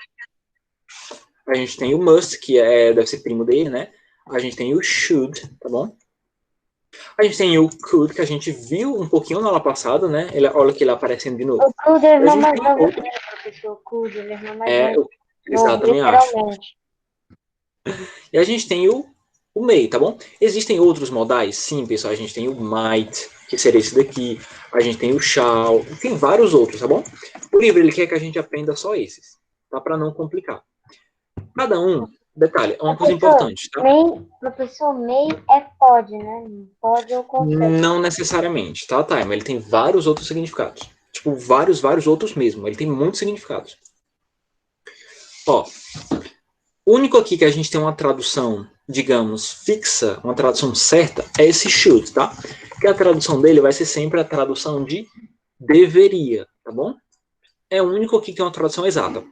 A gente tem o must, que deve ser primo dele, né? A gente tem o should, tá bom? A gente tem o could, que a gente viu um pouquinho na aula passada, né? Olha que ele aparecendo de novo. O could é o irmão mais novo, professor. O could é o irmão mais novo. Exatamente, acho. E a gente tem o may, tá bom? Existem outros modais? Sim, pessoal. A gente tem o might, que seria esse daqui. A gente tem o shall. Tem vários outros, tá bom? O livro, ele quer que a gente aprenda só esses, tá? Para não complicar. Cada um, detalhe, é uma coisa importante, tá? Professor, may é pode, né? Pode ou consegue. Não necessariamente, tá, Time? Ele tem vários outros significados. Tipo, vários outros mesmo. Ele tem muitos significados. Ó, o único aqui que a gente tem uma tradução, digamos, fixa, uma tradução certa, é esse should, tá? Que a tradução dele vai ser sempre a tradução de deveria, tá bom? É o único aqui que é uma tradução exata.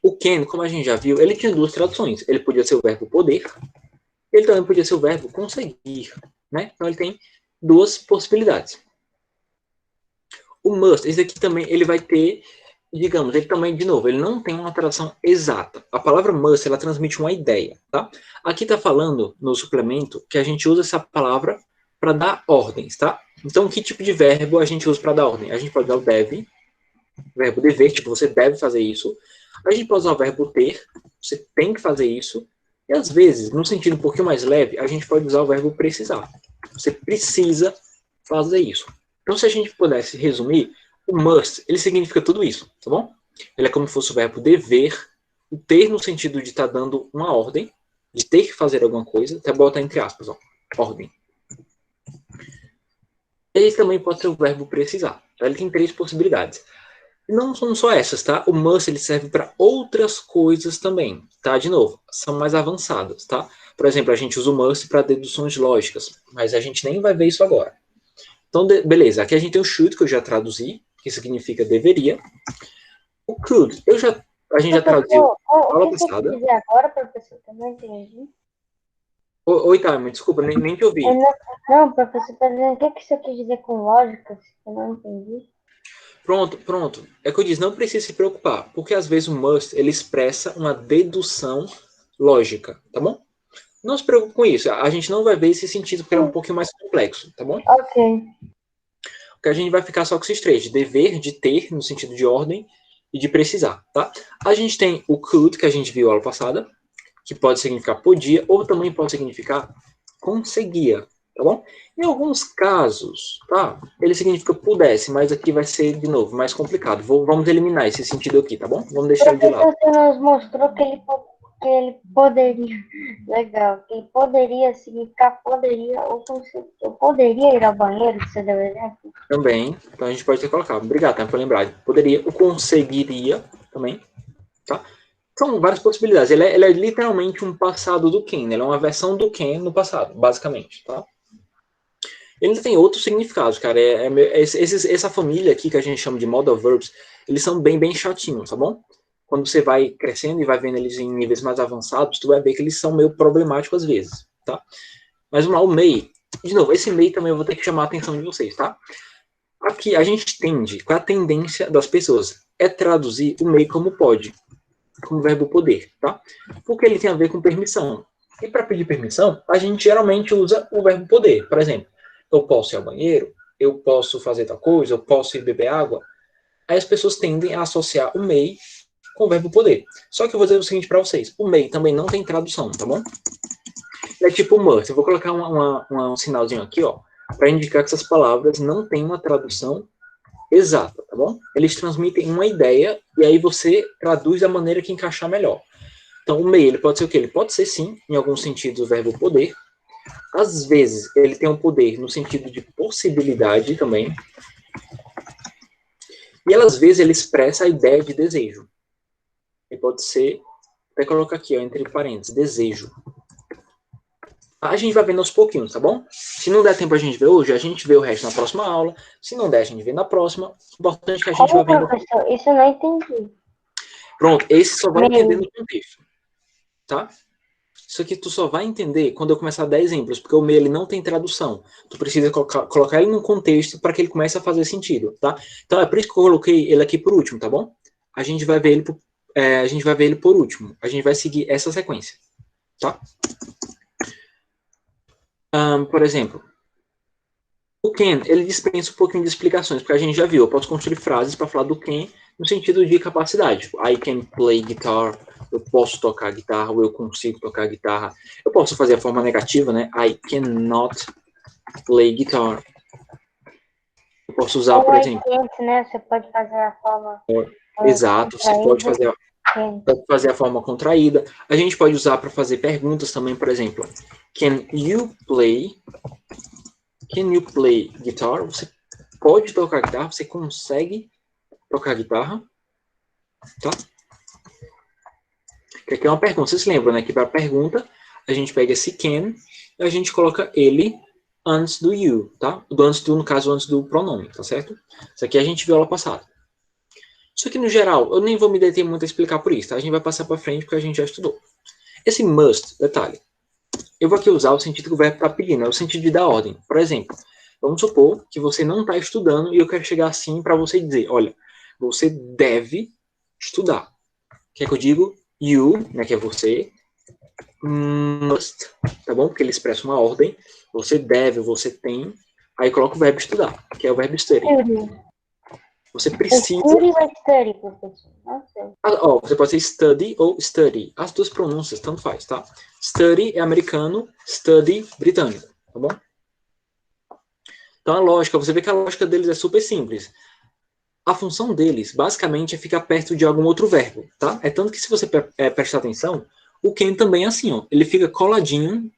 O can, como a gente já viu, ele tinha duas traduções. Ele podia ser o verbo poder, ele também podia ser o verbo conseguir, né? Então ele tem duas possibilidades. O must, esse aqui também, ele vai ter, digamos, ele também, de novo, ele não tem uma tradução exata. A palavra must, ela transmite uma ideia, tá? Aqui tá falando, no suplemento, que a gente usa essa palavra para dar ordens, tá? Então, que tipo de verbo a gente usa para dar ordem? A gente pode usar o deve, verbo dever, tipo, você deve fazer isso. A gente pode usar o verbo ter, você tem que fazer isso. E às vezes, num sentido um pouquinho mais leve, a gente pode usar o verbo precisar. Você precisa fazer isso. Então, se a gente pudesse resumir, o must, ele significa tudo isso, tá bom? Ele é como se fosse o verbo dever, o ter no sentido de estar dando uma ordem, de ter que fazer alguma coisa, até botar entre aspas, ó, ordem. Ele também pode ser o verbo precisar. Tá? Ele tem 3 possibilidades. E não são só essas, tá? O must ele serve para outras coisas também, tá? De novo, são mais avançadas, tá? Por exemplo, a gente usa o must para deduções lógicas, mas a gente nem vai ver isso agora. Então, beleza. Aqui a gente tem o should, que eu já traduzi, que significa deveria. O could, a gente já traduziu aula O que você passada. quer dizer agora, professor? Eu não entendi. Oi, Tami, desculpa, nem te ouvi. Não, professor, tá dizendo o que você quis dizer com lógica? Eu não entendi. Pronto. É que eu disse, não precisa se preocupar, porque às vezes o must, ele expressa uma dedução lógica, tá bom? Não se preocupe com isso, a gente não vai ver esse sentido, porque é um pouquinho mais complexo, tá bom? Ok. Porque a gente vai ficar só com esses 3, de dever, de ter, no sentido de ordem, e de precisar, tá? A gente tem o could, que a gente viu aula passada, que pode significar podia, ou também pode significar conseguia, tá bom? Em alguns casos, tá? Ele significa pudesse, mas aqui vai ser, de novo, mais complicado. Vamos eliminar esse sentido aqui, tá bom? Vamos deixar ele de lado. Você nos mostrou que ele poderia, legal, que ele poderia significar poderia, ou eu poderia ir ao banheiro, você deu exemplo? Também, então a gente pode ter colocado. Obrigado, tá, por lembrar. Poderia, o conseguiria também, tá? São várias possibilidades. Ele é literalmente um passado do can, ele é uma versão do can no passado, basicamente, tá? Ele ainda tem outros significados, cara. Essa família aqui que a gente chama de modal verbs, eles são bem chatinhos, tá bom? Quando você vai crescendo e vai vendo eles em níveis mais avançados, tu vai ver que eles são meio problemáticos às vezes, tá? Mas vamos lá, o may. De novo, esse may também eu vou ter que chamar a atenção de vocês, tá? Aqui a gente tende, qual é a tendência das pessoas? É traduzir o may como pode, como verbo poder, tá? Porque ele tem a ver com permissão. E para pedir permissão, a gente geralmente usa o verbo poder. Por exemplo, eu posso ir ao banheiro, eu posso fazer tal coisa, eu posso ir beber água. Aí as pessoas tendem a associar o may com o verbo poder. Só que eu vou dizer o seguinte para vocês, o may também não tem tradução, tá bom? É tipo must. Eu vou colocar um sinalzinho aqui, ó, para indicar que essas palavras não têm uma tradução exata, tá bom? Eles transmitem uma ideia e aí você traduz da maneira que encaixar melhor. Então, o may, ele pode ser o quê? Ele pode ser, sim, em alguns sentidos, o verbo poder. Às vezes, ele tem um poder no sentido de possibilidade também. E, às vezes, ele expressa a ideia de desejo. Ele pode ser, até colocar aqui, ó, entre parênteses, desejo. A gente vai vendo aos pouquinhos, tá bom? Se não der tempo a gente ver hoje, a gente vê o resto na próxima aula. Se não der, a gente vê na próxima. O importante é que a gente vai vendo... Professor, isso eu não entendi. Pronto, esse só vai entender no contexto, tá? Isso aqui tu só vai entender quando eu começar a dar exemplos, porque o meu ele não tem tradução. Tu precisa colocar ele num contexto para que ele comece a fazer sentido, tá? Então é por isso que eu coloquei ele aqui por último, tá bom? A gente vai ver ele por último. A gente vai seguir essa sequência, tá? Por exemplo, o can, ele dispensa um pouquinho de explicações, porque a gente já viu, eu posso construir frases para falar do can no sentido de capacidade. Tipo, I can play guitar, eu posso tocar guitarra, ou eu consigo tocar guitarra. Eu posso fazer a forma negativa, né? I cannot play guitar. Eu posso usar, por exemplo... né? Você pode fazer a forma... Exato, você pode fazer a forma contraída. A gente pode usar para fazer perguntas também, por exemplo. Can you play guitar? Você pode tocar guitarra? Você consegue tocar guitarra? Tá? Que aqui é uma pergunta. Vocês se lembram, né? Que para a pergunta, a gente pega esse can e a gente coloca ele antes do you, tá? No caso, antes do pronome, tá certo? Isso aqui a gente viu aula passada. Isso aqui, no geral, eu nem vou me deter muito a explicar por isso, tá? A gente vai passar para frente porque a gente já estudou. Esse must, detalhe. Eu vou aqui usar o sentido que o verbo está pedindo, é o sentido de dar ordem. Por exemplo, vamos supor que você não está estudando e eu quero chegar assim para você dizer, olha, você deve estudar. O que é que eu digo? You, né, que é você, must, tá bom? Porque ele expressa uma ordem. Você deve, você tem. Aí coloca o verbo estudar, que é o verbo study. Você precisa... Study ou study, professor? Não sei. Você pode ser study ou study. As duas pronúncias, tanto faz, tá? Study é americano, study britânico, tá bom? Então a lógica, você vê que a lógica deles é super simples. a função deles, basicamente, é ficar perto de algum outro verbo, tá? É tanto que, se você prestar atenção, o can também é assim, ó. Ele fica coladinho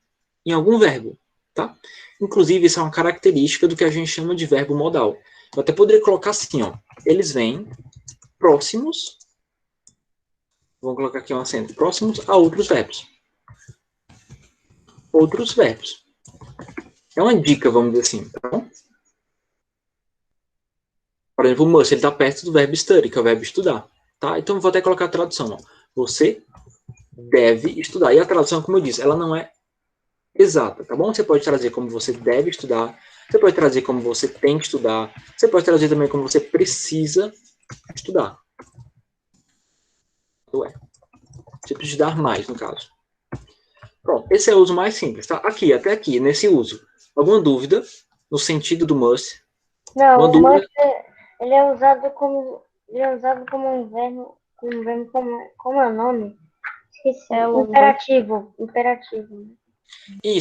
em algum verbo, tá? Inclusive, isso é uma característica do que a gente chama de verbo modal. Eu até poderia colocar assim, ó. Eles vêm próximos, vamos colocar aqui um acento, próximos a outros verbos. Outros verbos. É uma dica, vamos dizer assim, tá bom? Por exemplo, o must, ele está perto do verbo study, que é o verbo estudar, tá? Então, eu vou até colocar a tradução, ó. Você deve estudar. E a tradução, como eu disse, ela não é exata, tá bom? Você pode trazer como você deve estudar, você pode trazer como você tem que estudar, você pode trazer também como você precisa estudar. Ué. Você precisa estudar mais, no caso. Pronto, esse é o uso mais simples, tá? Aqui, até aqui, nesse uso. Alguma dúvida no sentido do must? Não, Uma o dúvida? must, ele é usado como um verbo, como é o nome? Esqueci. É o Imperativo. Isso.